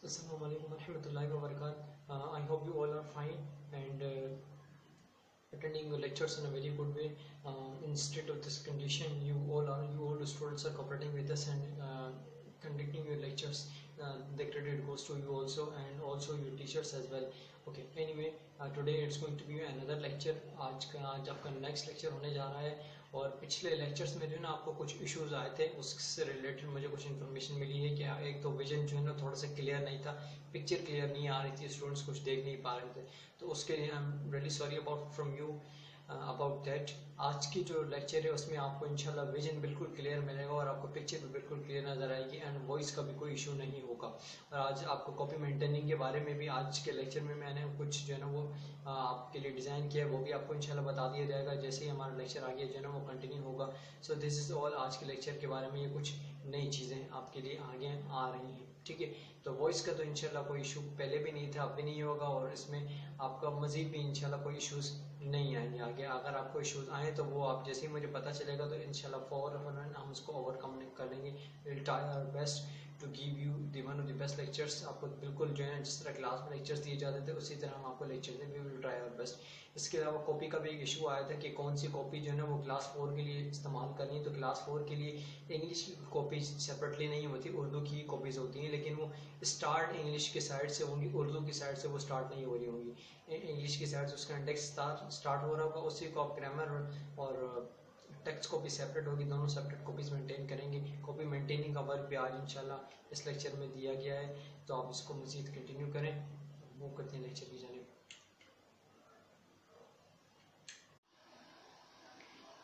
Assalamualaikum warahmatullahi wabarakatuh. I hope you all are fine and attending your lectures in a very good way. Instead of this condition, you all the students are cooperating with us and conducting your lectures. The credit goes to you also and also your teachers as well. Okay. Anyway, today it's going to be another lecture. आज आपका next lecture होने जा रहा है और पिछले lectures में जो है ना आपको कुछ इश्यूज आए थे, उससे रिलेटेड मुझे कुछ इन्फॉर्मेशन मिली है कि एक तो विजन जो है ना थोड़ा सा क्लियर नहीं था, पिक्चर क्लियर नहीं आ रही थी, स्टूडेंट्स कुछ देख नहीं पा रहे थे, तो उसके लिए I am really sorry from you about that. आज की जो लेक्चर है उसमें आपको इंशाल्लाह विजन बिल्कुल क्लियर मिलेगा और आपको पिक्चर भी बिल्कुल क्लियर नज़र आएगी एंड वॉइस का भी कोई इशू नहीं होगा. और आज आपको कॉपी मेंटेनिंग के बारे में भी आज के लेक्चर में मैंने कुछ जो है ना वो आपके लिए डिज़ाइन किया है, वो भी आपको इंशाल्लाह बता दिया जाएगा जैसे ही हमारा लेक्चर आगे जो है ना वो कंटिन्यू होगा. सो दिस इज़ ऑल आज के लेक्चर के बारे में. ये कुछ नई चीज़ें आपके लिए आगे आ रही हैं, ठीक है. तो वॉइस का तो इंशाल्लाह कोई इशू पहले भी नहीं था, अब भी नहीं होगा और इसमें आपका मज़ीद भी इंशाल्लाह कोई इश्यूज़ नहीं आएंगे आगे. अगर आपको इश्यूज़ आए तो वो आप जैसे ही मुझे पता चलेगा तो इंशाल्लाह फौरन हम उसको ओवरकम कर लेंगे. Will try our best to give you the one of the best lectures. आपको बिल्कुल जो है जिस तरह क्लास में लेक्चर्स दिए जाते थे उसी तरह हम आपको लेक्चर दें. We will try our best. इसके अलावा कॉपी का भी एक इशू आया था कि कौन सी कॉपी जो है ना वो क्लास 4 के लिए इस्तेमाल करनी है. तो क्लास 4 के लिए इंग्लिश की कॉपीज सेपरेटली नहीं होती, उर्दू की कॉपीज़ होती हैं, लेकिन वो स्टार्ट इंग्लिश के साइड से होंगी, उर्दू की साइड से वो स्टार्ट नहीं हो रही होंगी. इंग्लिश की साइड से उसका इंडेक्स स्टार्ट हो रहा होगा, उसी को आप ग्रामर और टेक्स्ट कॉपी सेपरेट होगी, दोनों सेपरेट कॉपीज मेंटेन करेंगे. कॉपी मेंटेनिंग का वर्क भी आज इंशाल्लाह इस लेक्चर में दिया गया है, तो आप इसको मज़ीद कंटिन्यू करें. वो करते हैं लेक्चर की जानिब.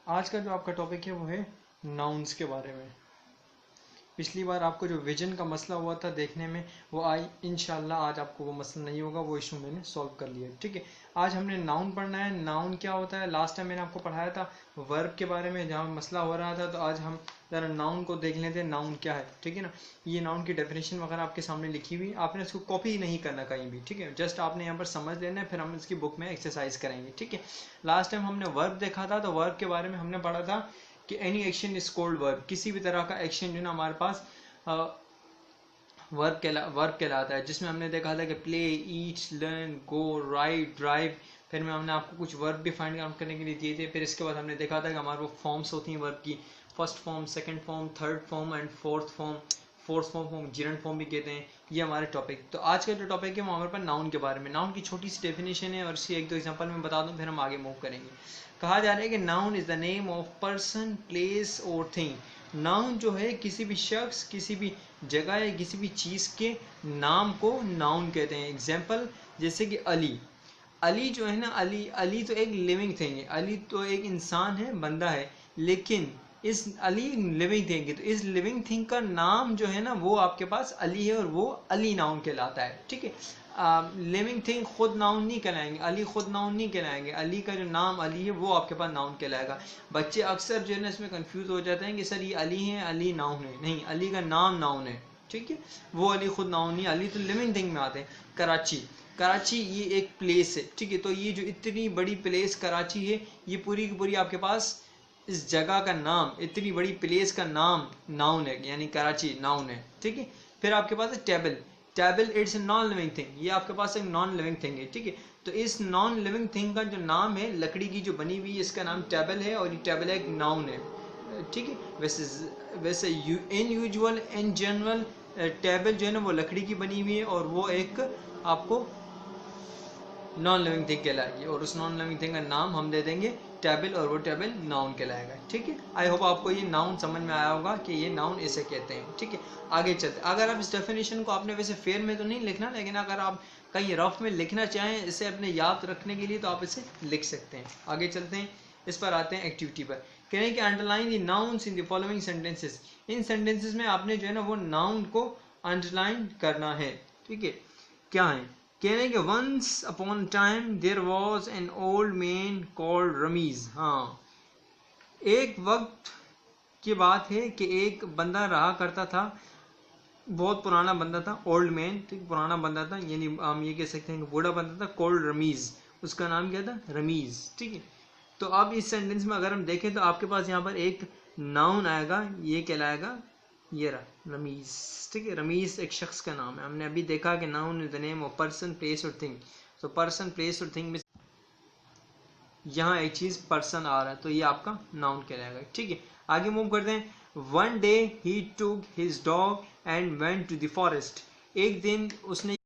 आज का जो आपका टॉपिक है वो है नाउन्स के बारे में. पिछली बार आपको जो विजन का मसला हुआ था देखने में वो इंशाल्लाह आज आपको वो मसला नहीं होगा, वो इशू मैंने सॉल्व कर लिया, ठीक है. आज हमने नाउन पढ़ना है. नाउन क्या होता है, लास्ट टाइम मैंने आपको पढ़ाया था वर्ब के बारे में जहाँ मसला हो रहा था, तो आज हम ज़रा नाउन को देख लेते हैं. नाउन क्या है, ठीक है ना. ये नाउन की डेफिनेशन वगैरह आपके सामने लिखी हुई, आपने इसको कॉपी नहीं करना कहीं भी, ठीक है. जस्ट आपने यहाँ पर समझ लेना है, फिर हम इसकी बुक में एक्सरसाइज करेंगे, ठीक है. लास्ट टाइम हमने वर्ब देखा था, तो वर्ब के बारे में हमने पढ़ा था कि any action is called verb. किसी भी तरह का एक्शन जो ना हमारे पास वर्ब कहलाता है, जिसमें हमने देखा था कि प्ले, ईट, लर्न, गो, राइड, ड्राइव. फिर में हमने आपको कुछ वर्ब भी फाइंड आउट करने के लिए दिए थे. फिर इसके बाद हमने देखा था कि हमारे वो फॉर्म्स होती हैं वर्ब की, first form, second form, third form and fourth form gerund form भी कहते हैं. ये हमारे टॉपिक. तो आज का जो टॉपिक है वो हमारे पास नाउन के बारे में. नाउन की छोटी सी डेफिनेशन है और इसकी एक दो एग्जांपल में बता दूं, फिर हम आगे मूव करेंगे. कहा जा रहा है कि noun is the name of person, place और थिंग. नाउन जो है किसी भी शख्स, किसी भी जगह या किसी भी चीज़ के नाम को नाउन कहते हैं. एग्जाम्पल जैसे कि अली. अली जो है ना, अली तो एक लिविंग थिंग है. अली तो एक इंसान है, बंदा है, लेकिन इस अली लिविंग थिंग है, तो इस लिविंग थिंग का नाम जो है ना वो आपके पास अली है और वो अली नाउन कहलाता है, ठीक है. लिविंग थिंग खुद नाउन नहीं कहलाएंगे, अली खुद नाउन नहीं कहलाएंगे. अली का जो नाम अली है वो आपके पास नाउन कहलाएगा. बच्चे अक्सर जो है ना इसमें कंफ्यूज हो जाते हैं कि सर ये अली है, अली नाउन है. नहीं, अली का नाम नाउन है, ठीक है. वो अली खुद नाउन नहीं, अली तो लिविंग थिंग में आते हैं. कराची ये एक प्लेस है, ठीक है. तो ये जो इतनी बड़ी प्लेस कराची है, ये पूरी की पूरी आपके पास इस जगह का नाम, इतनी बड़ी प्लेस का नाम नाउन है, यानी कराची नाउन है, ठीक है. फिर आपके पास है table. It's a non living thing. ये आपके पास एक नॉन लिविंग थिंग है, ठीक है. तो इस नॉन लिविंग थिंग का जो नाम है, लकड़ी की जो बनी हुई है, इसका नाम टेबल है और ये टेबल एक नाउन है, ठीक है. वैसे इन यूजुअल, इन जनरल, टेबल जो है ना वो लकड़ी की बनी हुई है और वो एक आपको नॉन लिविंग थिंग कहलाएगी और उस नॉन लिविंग थिंग का नाम हम दे देंगे टेबल और वो टेबल नाउन कहलाएगा, ठीक है. आई होप आपको ये नाउन समझ में आया होगा कि ये नाउन इसे कहते हैं, ठीक है. आगे चलते. अगर आप इस डेफिनेशन को आपने वैसे फेयर में तो नहीं लिखना, लेकिन अगर आप कहीं रफ में लिखना चाहें इसे अपने याद रखने के लिए तो आप इसे लिख सकते हैं. आगे चलते हैं, इस पर आते हैं एक्टिविटी पर. कह रहे हैं कि underline the nouns in the following sentences. In sentences में आपने जो है ना वो नाउन को अंडरलाइन करना है, ठीक है. क्या है, कह रहे हैं कि once upon time there was an old man called Rameez. हाँ, एक वक्त की बात है कि एक बंदा रहा करता था, बहुत पुराना बंदा था, ओल्ड मैन, ठीक, पुराना बंदा था, यानी हम ये कह सकते हैं कि बूढ़ा बंदा था, कॉल्ड रमीज. उसका नाम क्या था, रमीज, ठीक है. तो अब इस सेंटेंस में अगर हम देखें तो आपके पास यहाँ पर एक नाउन आएगा, ये कहलाएगा ये रहा रमीज, ठीक है। रमीज एक शख्स का नाम है। हमने अभी देखा कि noun is the name of person, place और थिंग। तो पर्सन, प्लेस और थिंग में यहाँ एक चीज पर्सन आ रहा है, तो ये आपका नाउन कहलाएगा, ठीक है। आगे मूव करते हैं। One day he took his dog and went to the forest. एक दिन उसने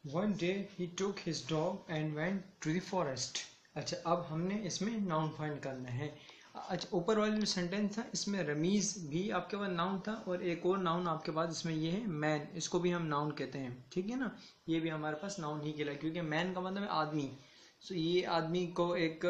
one day he took his dog and went to the forest. अच्छा, अब हमने इसमें नाउन फाइंड करना है। अच्छा, ऊपर वाले जो सेंटेंस था इसमें रमीज भी आपके पास नाउन था, और एक और नाउन आपके पास इसमें ये है मैन, इसको भी हम नाउन कहते हैं, ठीक है ना। ये भी हमारे पास नाउन ही कहलाए, क्योंकि मैन का मतलब है आदमी। सो ये आदमी को एक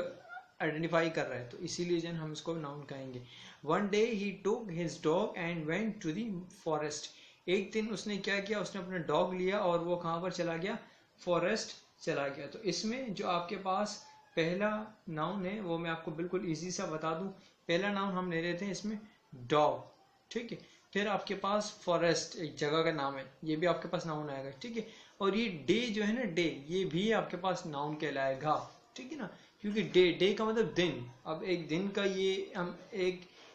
आइडेंटिफाई कर रहा है, तो इसीलिए जो हम इसको नाउन कहेंगे। One day he took his dog and went to the forest. एक दिन उसने क्या किया, उसने अपना डॉग लिया और वो कहाँ पर चला गया, फॉरेस्ट चला गया। तो इसमें जो आपके पास पहला नाउन है वो मैं आपको बिल्कुल इजी सा बता दूं। पहला नाउन हम ले लेते हैं इसमें डॉग, ठीक है। फिर आपके पास फॉरेस्ट एक जगह का नाम है, ये भी आपके पास नाउन आएगा, ठीक है। और ये डे जो है ना, डे, ये भी आपके पास नाउन कहलाएगा, ठीक है ना, क्योंकि डे, डे का मतलब दिन। अब एक दिन का ये हम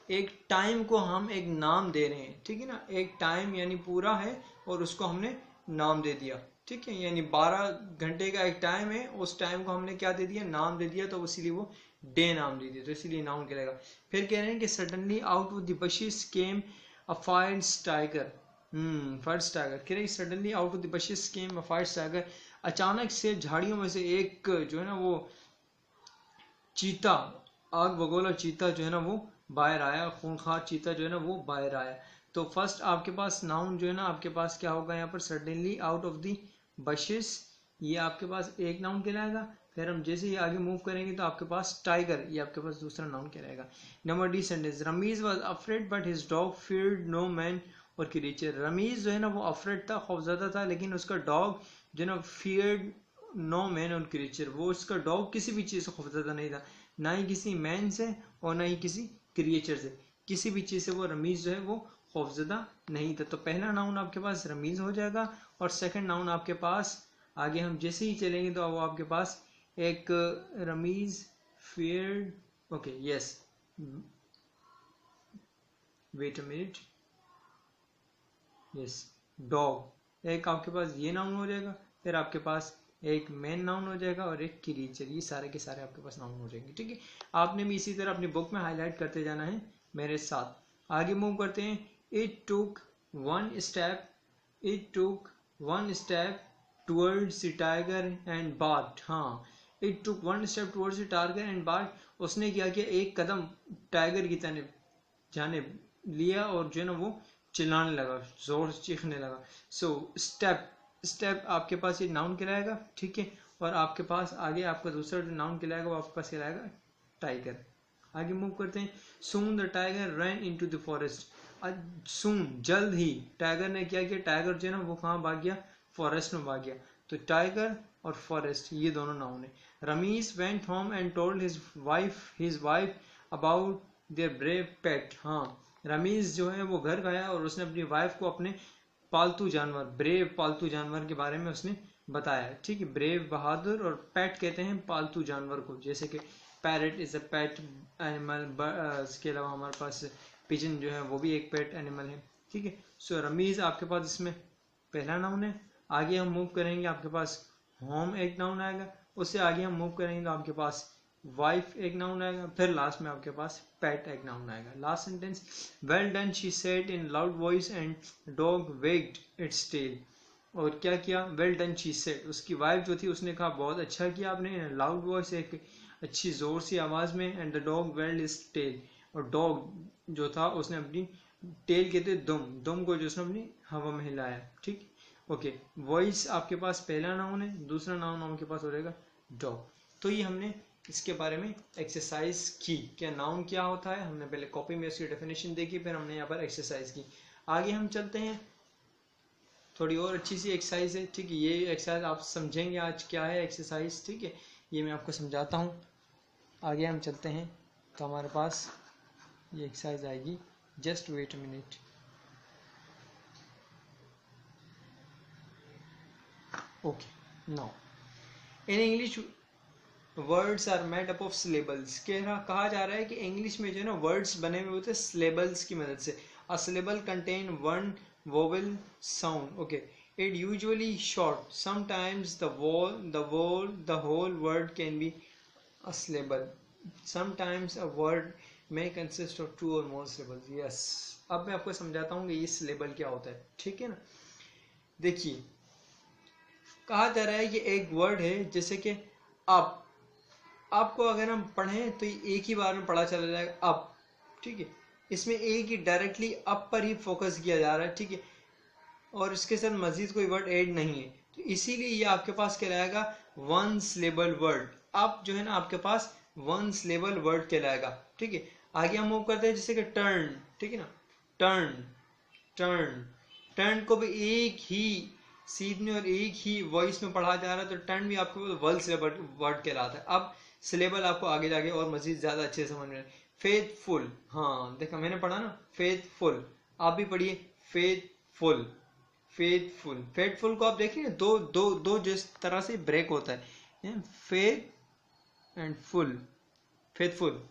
एक टाइम को हम एक नाम दे रहे हैं, ठीक है ना। एक टाइम यानी पूरा है और उसको हमने नाम दे दिया, ठीक है। यानी 12 घंटे का एक टाइम है, उस टाइम को हमने क्या दे दिया, नाम दे दिया, तो इसीलिए वो डे नाम दे दिया, तो इसीलिए नाउन कहलाएगा। फिर कह रहे हैं कि suddenly out of the bushes came a fierce tiger. Fierce tiger कह रहे हैं suddenly out of the bushes came a fierce tiger. अचानक से झाड़ियों में से एक जो है ना वो चीता, आग बगोला चीता जो है ना वो बाहर आया, खूंखार चीता जो है ना वो बाहर आया। तो फर्स्ट आपके पास नाउन जो है ना आपके पास क्या होगा यहाँ पर, suddenly out of the buses, ये आपके पास एक नाउन कहलाएगा। फिर हम जैसे ही आगे मूव करेंगे तो आपके पास टाइगर, ये आपके पास दूसरा नाउन कहलाएगा। Number D sentence, Rameez was afraid but his dog feared no man or creature. Rameez जो है ना वो अफ्रेड था, खौफजदा था, लेकिन उसका डॉग जो है ना feared no man or creature, वो उसका डॉग किसी भी चीज से खौफजदा नहीं था, ना ही किसी मैन से और ना ही किसी क्रिएचर से, किसी भी चीज से वो रमीज जो है वो खौफजदा नहीं था। तो पहला नाउन आपके पास रमीज हो जाएगा, और सेकंड नाउन आपके पास आगे हम जैसे ही चलेंगे तो वो आपके पास एक Rameez feared, okay yes, wait a minute, yes, dog, एक आपके पास ये नाउन हो जाएगा। फिर आपके पास एक मेन नाउन हो जाएगा और एक क्रीचर, ये सारे के सारे आपके पास नाउन हो जाएंगे, ठीक है। आपने भी इसी तरह अपनी बुक में हाईलाइट करते जाना है मेरे साथ। आगे मूव करते हैं। It took one step, it took one step towards the tiger and barked. हाँ, it took one step towards the tiger and barked. उसने क्या किया, एक कदम टाइगर की तरफ जाने लिया और जो है ना वो चिल्लाने लगा, जोर से चीखने लगा। सो स्टेप, स्टेप आपके पास ये नाउन कहलाएगा, ठीक है। और आपके पास आगे आपका दूसरा जो नाउन कहलाएगा वो आपके पास कहलाएगा टाइगर। आगे मूव करते हैं। Soon the tiger run into the forest. Soon, जल्द ही, टाइगर ने क्या किया, टाइगर जो है ना वो कहाँ भाग गया, फॉरेस्ट में भाग गया। तो टाइगर और फॉरेस्ट ये दोनों नाउन है। Ramiz went home and told his wife about their brave pet. हाँ, रमीज जो है वो घर गया और उसने अपनी वाइफ को अपने पालतू जानवर, ब्रेव पालतू जानवर के बारे में उसने बताया, ठीक है। ब्रेव बहादुर, और पेट कहते हैं पालतू जानवर को, जैसे कि parrot is a pet animal. इसके अलावा हमारे पास पिजन जो है वो भी एक पेट एनिमल है, ठीक है। सो रमीज आपके पास इसमें पहला नाउन है। आगे हम मूव करेंगे, आपके पास होम एक नाउन आएगा, उससे आगे हम मूव करेंगे तो आपके पास वाइफ एक नाउन आएगा, फिर लास्ट में आपके पास पेट एक नाउन आएगा। Last sentence, well done she said in loud voice and dog wagged its tail. और क्या किया, वेल डन शी सेड, उसकी वाइफ जो थी उसने कहा बहुत अच्छा किया आपने, इन लाउड वॉइस एक अच्छी जोर सी आवाज में, and the dog wailed his tail, और डॉग जो था उसने अपनी टेल कहते दुम, दुम को जो उसने अपनी हवा में हिलाया, ठीक। ओके, वॉइस आपके पास पहला नाउन है, दूसरा नाउन आपके पास हो जाएगा डॉग। तो ये हमने इसके बारे में एक्सरसाइज की, क्या नाउन क्या होता है, हमने पहले कॉपी में इसकी डेफिनेशन देखी, फिर हमने यहाँ पर एक्सरसाइज की। आगे हम चलते हैं, थोड़ी और अच्छी सी एक्सरसाइज है, ठीक है। ये एक्सरसाइज आप समझेंगे आज क्या है एक्सरसाइज, ठीक है, ये मैं आपको समझाता हूँ। आगे हम चलते हैं तो हमारे पास ये एक्सरसाइज आएगी, just wait a minute. Okay, now in English, words are made up of syllables. कहा जा रहा है कि इंग्लिश में जो है ना वर्ड्स बने हुए होते हैं सिलेबल्स की मदद से। A syllable contain one vowel sound. Okay, it usually short, sometimes the whole word can be a syllable, sometimes a word may consist of two or more syllables. yes, अब मैं आपको समझाता हूँ कि ये सिलेबल क्या होता है, ठीक है ना। देखिए, कहा जा रहा है कि एक वर्ड है जैसे कि अप। आपको अगर हम पढ़ें तो ये एक ही बार में पढ़ा चला जाएगा अप, ठीक है। इसमें एक ही डायरेक्टली अप पर ही फोकस किया जा रहा है, ठीक है, और इसके साथ मजीद कोई वर्ड ऐड नहीं है, तो इसीलिए ये आपके पास कहलाएगा वन सिलेबल वर्ड। अप जो है ना आपके पास वन सिलेबल वर्ड कहलाएगा, ठीक है। आगे हम मूव करते हैं जैसे कि टर्न, ठीक है ना। टर्न टर्न टर्न को भी एक ही सीधने और एक ही वॉइस में पढ़ा जा रहा है, तो टर्न भी आपको वन सिलेबल वर्ड कहलाता है। अब सिलेबल आपको आगे जाके और मजीद ज्यादा अच्छे से समझ में। फेथफुल, हाँ देखा मैंने पढ़ा ना, फेथफुल, आप भी पढ़िए फेथफुल। फेथफुल, फेथफुल को आप देखिए दो दो दो जिस तरह से ब्रेक होता है, फेथ एंड फुल, फेथफुल,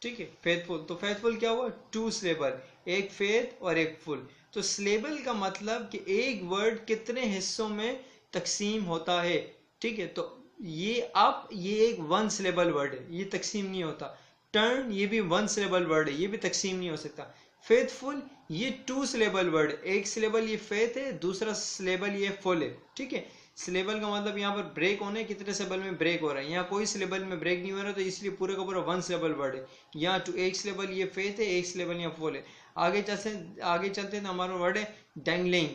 ठीक है। फेथफुल, तो फेथफुल क्या हुआ, टू सिलेबल, एक फेथ और एक फुल। तो सिलेबल का मतलब कि एक वर्ड कितने हिस्सों में तकसीम होता है, ठीक है। तो ये अब ये एक वन सिलेबल वर्ड है, ये तकसीम नहीं होता। टर्न ये भी वन सिलेबल वर्ड है, ये भी तकसीम नहीं हो सकता। फेथफुल ये टू सिलेबल वर्ड, एक सिलेबल ये फेथ है, दूसरा सिलेबल ये फुल है, ठीक है। सिलेबल का मतलब यहाँ पर ब्रेक होने, कितने सिलेबल में ब्रेक हो रहा है, यहाँ कोई सिलेबल में ब्रेक नहीं हो रहा, तो इसलिए पूरे का पूरा वन सिलेबल वर्ड है। यहाँ टू एक सिलेबल ये फेथ है, एक सिलेबल यहाँ फुल है। आगे चलते तो हमारा वर्ड है डैंगलिंग,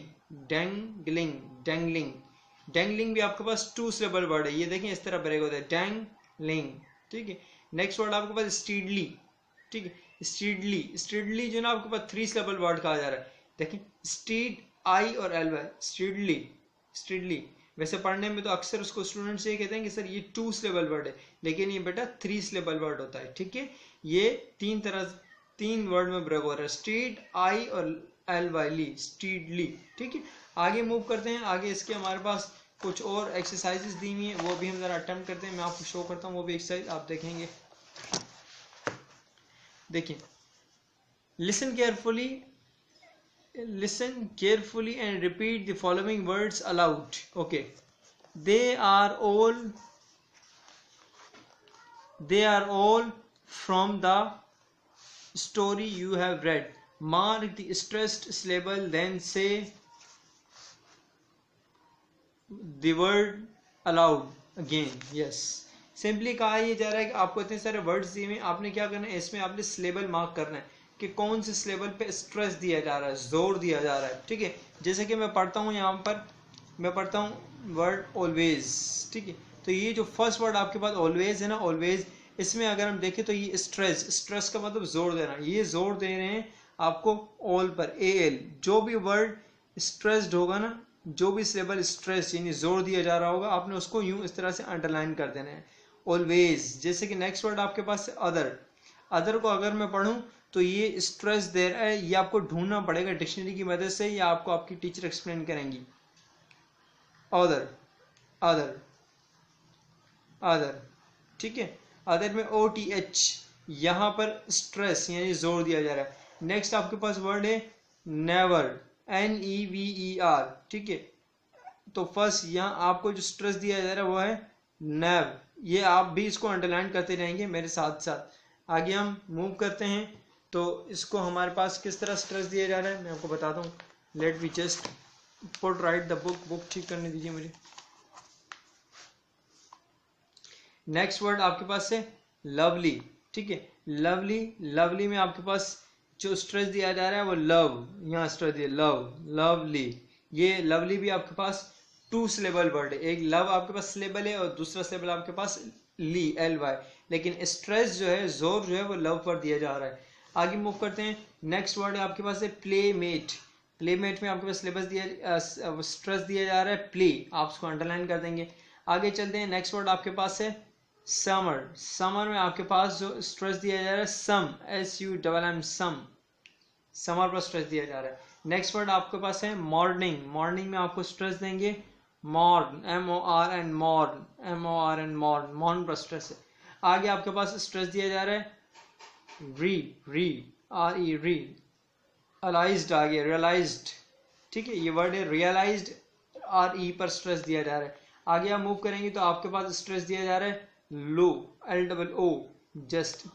डैंगलिंग, डैंगलिंग। डैंगलिंग भी आपके पास टू सिलेबल वर्ड है, ये देखें इस तरह ब्रेक होता है, डैंगलिंग, ठीक है। नेक्स्ट वर्ड आपके पास स्टीडली, ठीक है। स्टीडली, स्टीडली जो ना आपके पास थ्री सिलेबल वर्ड कहा जा रहा है। देखिए स्टीड, आई और एल वाई, स्टीडली, स्टीडली। वैसे पढ़ने में तो अक्सर उसको स्टूडेंट्स ये कहते हैं कि सर ये टू सिलेबल वर्ड है, लेकिन ये बेटा थ्री सिलेबल वर्ड होता है, ठीक है। ये तीन वर्ड में ब्रेक हो रहा है, स्टीड, आई और एल वाई, ली, स्टीडली, ठीक है। आगे मूव करते हैं, आगे इसके हमारे पास कुछ और एक्सरसाइजेस दी हुई हैं, वो भी हम जरा अटेम्प्ट करते हैं। मैं आपको शो करता हूँ वो भी एक्सरसाइज, आप देखेंगे। देखिए, listen carefully and repeat the following words allowed. Okay, they are all from the story you have read. Mark the stressed syllable, then say the word aloud again. Yes, simply कहा यह जा रहा है कि आपको इतने सारे वर्ड्स दिए हुए, आपने क्या करना है, इसमें आपने सिलेबल मार्क करना है कि कौन से सिलेबल पे स्ट्रेस दिया जा रहा है, जोर दिया जा रहा है, ठीक है। जैसे कि मैं पढ़ता हूँ, यहाँ पर मैं पढ़ता हूँ वर्ड ऑलवेज, ठीक है। तो ये जो फर्स्ट वर्ड आपके पास ऑलवेज है ना, ऑलवेज, इसमें अगर हम देखें तो ये स्ट्रेस का मतलब जोर देना, ये जोर दे रहे हैं आपको ऑल पर, ए एल। जो भी वर्ड स्ट्रेस्ड होगा ना, जो भी सिलेबल स्ट्रेस यानी जोर दिया जा रहा होगा, आपने उसको यूं इस तरह से अंडरलाइन कर देना है, ऑलवेज। जैसे कि नेक्स्ट वर्ड आपके पास अदर, अदर को अगर मैं पढ़ूं तो ये स्ट्रेस दे रहा है, ये आपको ढूंढना पड़ेगा डिक्शनरी की मदद से, या आपको आपकी टीचर एक्सप्लेन करेंगी। अदर, अदर, अदर, ठीक है। अदर में OTH, यहां पर स्ट्रेस यानी जोर दिया जा रहा है। नेक्स्ट आपके पास वर्ड है नेवर, NEVER, ठीक है। तो फर्स्ट यहाँ आपको जो स्ट्रेस दिया जा रहा है वो है नेव, ये आप भी इसको अंडरलाइन करते रहेंगे मेरे साथ साथ। आगे हम मूव करते हैं, तो इसको हमारे पास किस तरह स्ट्रेस दिया जा रहा है मैं आपको बताता हूँ। Let me just put right the book ठीक करने दीजिए मुझे। नेक्स्ट वर्ड आपके पास है लवली, ठीक है। लवली, लवली में आपके पास जो स्ट्रेस दिया जा रहा है वो लव, यहाँ स्ट्रेस दिया लव, लवली। ये लवली भी आपके पास टू सिलेबल वर्ड है, एक लव आपके पास सिलेबल है और दूसरा सिलेबल आपके पास ली, LY, लेकिन स्ट्रेस जो है, जोर जो है वो लव पर दिया जा रहा है। आगे मूव करते हैं, नेक्स्ट वर्ड है आपके पास है प्लेमेट। प्लेमेट में आपके पास सिलेबस दिया, स्ट्रेस दिया जा रहा है प्ले, आप उसको अंडरलाइन कर देंगे। आगे चलते हैं, नेक्स्ट वर्ड आपके पास है समर। समर में आपके पास जो स्ट्रेस दिया जा रहा है सम, SUMM, सम, समर पर स्ट्रेस दिया जा रहा है। नेक्स्ट वर्ड आपके पास है मॉर्निंग। मॉर्निंग में आपको स्ट्रेस देंगे morn, MORN, morn, MORN, morn, morn पर स्ट्रेस है। आगे आपके पास स्ट्रेस दिया जा रहा है रीड, RE, रीड। अलाइज्ड आ गया, रियलाइज्ड, ठीक है, ये वर्ड है रियलाइज्ड, RE पर स्ट्रेस दिया जा रहा है। आगे आप मूव करेंगे तो आपके पास स्ट्रेस दिया जा रहा है लो, LOO, जस्ट,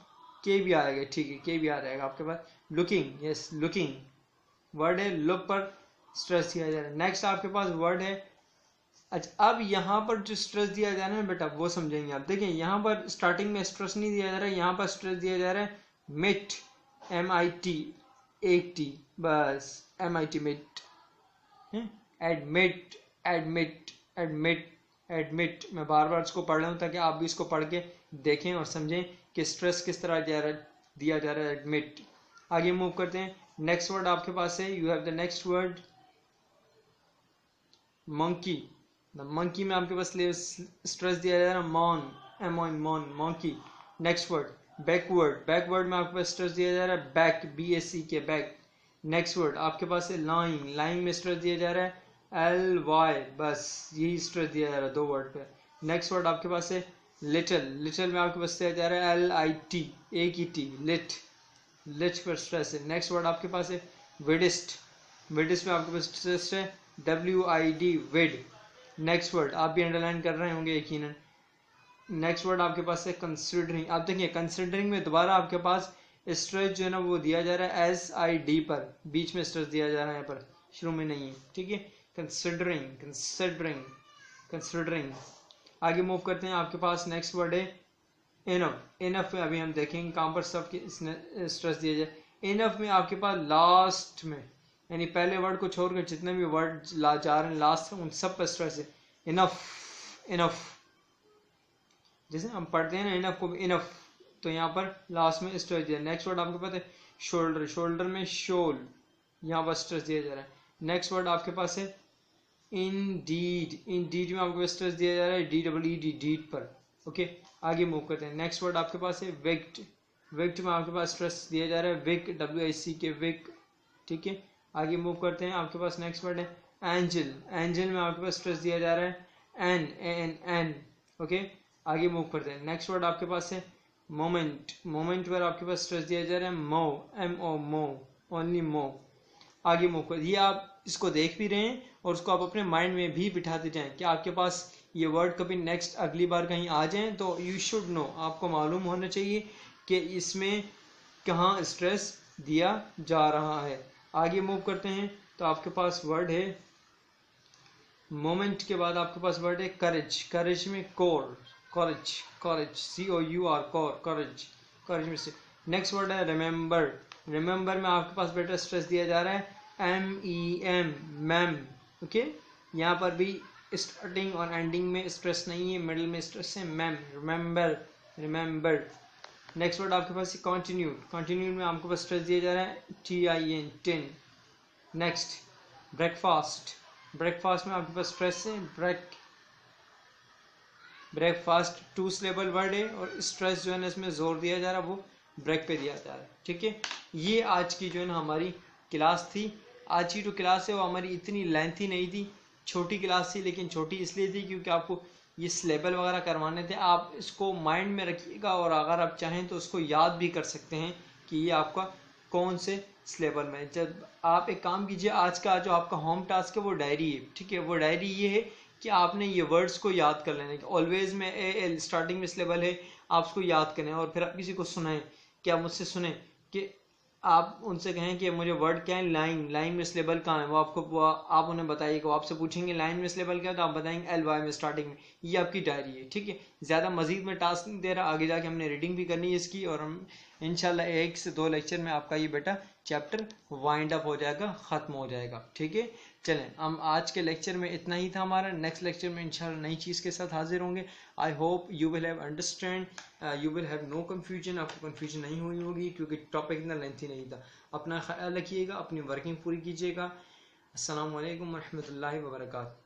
के भी आएगा, ठीक है, के भी आ जाएगा आपके पास। लुकिंग, यस, लुकिंग वर्ड है, लुक पर स्ट्रेस दिया जा रहा है। नेक्स्ट आपके पास वर्ड है, अच्छा अब यहाँ पर जो स्ट्रेस दिया जा रहा है बेटा वो समझेंगे आप। देखिए यहाँ पर स्टार्टिंग में स्ट्रेस नहीं दिया जा रहा है, यहाँ पर स्ट्रेस दिया जा रहा है मिट, MIT, 80, बस MIT, मिट, एडमिट, एडमिट, एडमिट, एडमिट। मैं बार बार इसको पढ़ रहा हूँ ताकि आप भी इसको पढ़ के देखें और समझें कि स्ट्रेस किस तरह दिया जा रहा है, एडमिट। आगे मूव करते हैं, नेक्स्ट वर्ड आपके पास है, you have the next word monkey. Monkey में आपके पास स्ट्रेस दिया जा रहा है mon, MON, mon, monkey. Next word backward, backward में आपके पास स्ट्रेस दिया जा रहा है back, BAC K back. Next word आपके पास है लाइन, लाइन में स्ट्रेस दिया जा रहा है LY, बस यही स्ट्रेस दिया जा रहा है दो वर्ड पे। नेक्स्ट वर्ड आपके पास है लिटिल, लिटिल में आपके पास दिया जा रहा है LIT, एक ही T, लिट, लिट पर स्ट्रेस है। नेक्स्ट वर्ड आपके पास है विडिस्ट, विडिस्ट में आपके पास स्ट्रेस है WID, विड। नेक्स्ट वर्ड आप भी अंडरलाइन कर रहे होंगे यकीनन। नेक्स्ट वर्ड आपके पास है कंसिडरिंग। आप देखिए कंसिडरिंग में दोबारा आपके पास स्ट्रेस जो है ना वो दिया जा रहा है SID पर, बीच में स्ट्रेस दिया जा रहा है, यहाँ पर शुरू में नहीं है, ठीक है। Considering, considering, considering. आगे मूव करते हैं, आपके पास नेक्स्ट वर्ड है इनफ। इनफ में अभी हम देखेंगे कहाँ पर सब स्ट्रेस दिया जाए। इनफ में आपके पास लास्ट में, यानी पहले वर्ड को छोड़कर जितने भी वर्ड जा रहे हैं लास्ट में उन सब पर स्ट्रेस है। इनफ, इनफ, जैसे हम पढ़ते हैं ना इनफ को, इनफ, तो यहाँ पर लास्ट में स्ट्रेस दिया। नेक्स्ट वर्ड आपके पास है शोल्डर, शोल्डर में शोल, यहाँ पर स्ट्रेस दिया जा रहा है। नेक्स्ट वर्ड आपके पास है इंडीड, इंडीड में आपको स्ट्रेस दिया जा रहा है DEED, डीड पर, ओके। आगे मूव करते हैं, नेक्स्ट वर्ड आपके पास है विक्ट, विक्ट में आपके पास स्ट्रेस दिया जा रहा है विक, WIC के विक, ठीक है। आगे मूव करते हैं, आपके पास नेक्स्ट वर्ड है एंजल, एंजल में आपके पास स्ट्रेस दिया जा रहा है एन, ओके। आगे मूव करते हैं, नेक्स्ट वर्ड आपके पास है मोमेंट, मोमेंट पर आपके पास स्ट्रेस दिया जा रहा है MO, मो, ओनली मो। आगे मूव कर, ये आप इसको देख भी रहे हैं और उसको आप अपने माइंड में भी बिठाते जाएं कि आपके पास ये वर्ड कभी नेक्स्ट अगली बार कहीं आ जाए तो यू शुड नो, आपको मालूम होना चाहिए कि इसमें कहाँ स्ट्रेस दिया जा रहा है। आगे मूव करते हैं तो आपके पास वर्ड है मोमेंट के बाद आपके पास वर्ड है करेज, करेज में कोर, करेज, करेज, COUR, कोर, करेज, करेज में से। नेक्स्ट वर्ड है रिमेंबर, रिमेंबर में आपके पास बेटा स्ट्रेस दिया जा रहा है MEM, मैम, ओके। यहाँ पर भी स्टार्टिंग और एंडिंग में स्ट्रेस नहीं है, मिडिल में स्ट्रेस है ma'am, remember, remembered. Next word आपके पास कंटिन्यूड, कंटिन्यूड में आपके पास स्ट्रेस दिया जा रहा है TIN, 10। नेक्स्ट ब्रेकफास्ट, ब्रेकफास्ट में आपके पास स्ट्रेस है ब्रेक, ब्रेकफास्ट 2 सिलेबल वर्ड है और स्ट्रेस जो है ना इसमें जोर दिया जा रहा है वो ब्रेक पे दिया जा रहा है, ठीक है। ये आज की जो है ना हमारी क्लास थी। आज की जो क्लास है वो हमारी इतनी लेंथी नहीं थी, छोटी क्लास थी, लेकिन छोटी इसलिए थी क्योंकि आपको ये सिलेबल वगैरह करवाने थे। आप इसको माइंड में रखिएगा और अगर आप चाहें तो उसको याद भी कर सकते हैं कि ये आपका कौन से सिलेबल में। जब आप एक काम कीजिए, आज का जो आपका होम टास्क है वो डायरी है, ठीक है। वो डायरी ये है कि आपने ये वर्ड्स को याद कर लेने के, ऑलवेज में AL स्टार्टिंग में सिलेबल है, आप उसको याद करें और फिर आप किसी को सुनाएं, कि आप मुझसे सुने कि आप उनसे कहें कि मुझे वर्ड क्या है, लाइन, लाइन में सिलेबल कहाँ है, वो आपको आप उन्हें बताइएगा। वो आपसे पूछेंगे लाइन में सिलेबल क्या है तो आप बताएंगे LY में स्टार्टिंग में। ये आपकी डायरी है, ठीक है। ज़्यादा मजीद में टास्क नहीं दे रहा, आगे जाके हमने रीडिंग भी करनी है इसकी और हम इंशाल्लाह 1 से 2 लेक्चर में आपका ये बेटा चैप्टर वाइंड अप हो जाएगा, ख़त्म हो जाएगा, ठीक है। चलें, हम आज के लेक्चर में इतना ही था हमारा। नेक्स्ट लेक्चर में इंशाल्लाह नई चीज़ के साथ हाजिर होंगे। I hope you will have understand, you will have no confusion, आपको कन्फ्यूजन नहीं हुई होगी क्योंकि टॉपिक इतना लेंथी नहीं था। अपना ख्याल रखिएगा, अपनी वर्किंग पूरी कीजिएगा। अस्सलामु अलैकुम वरहमतुल्लाहि वबरकातुहू।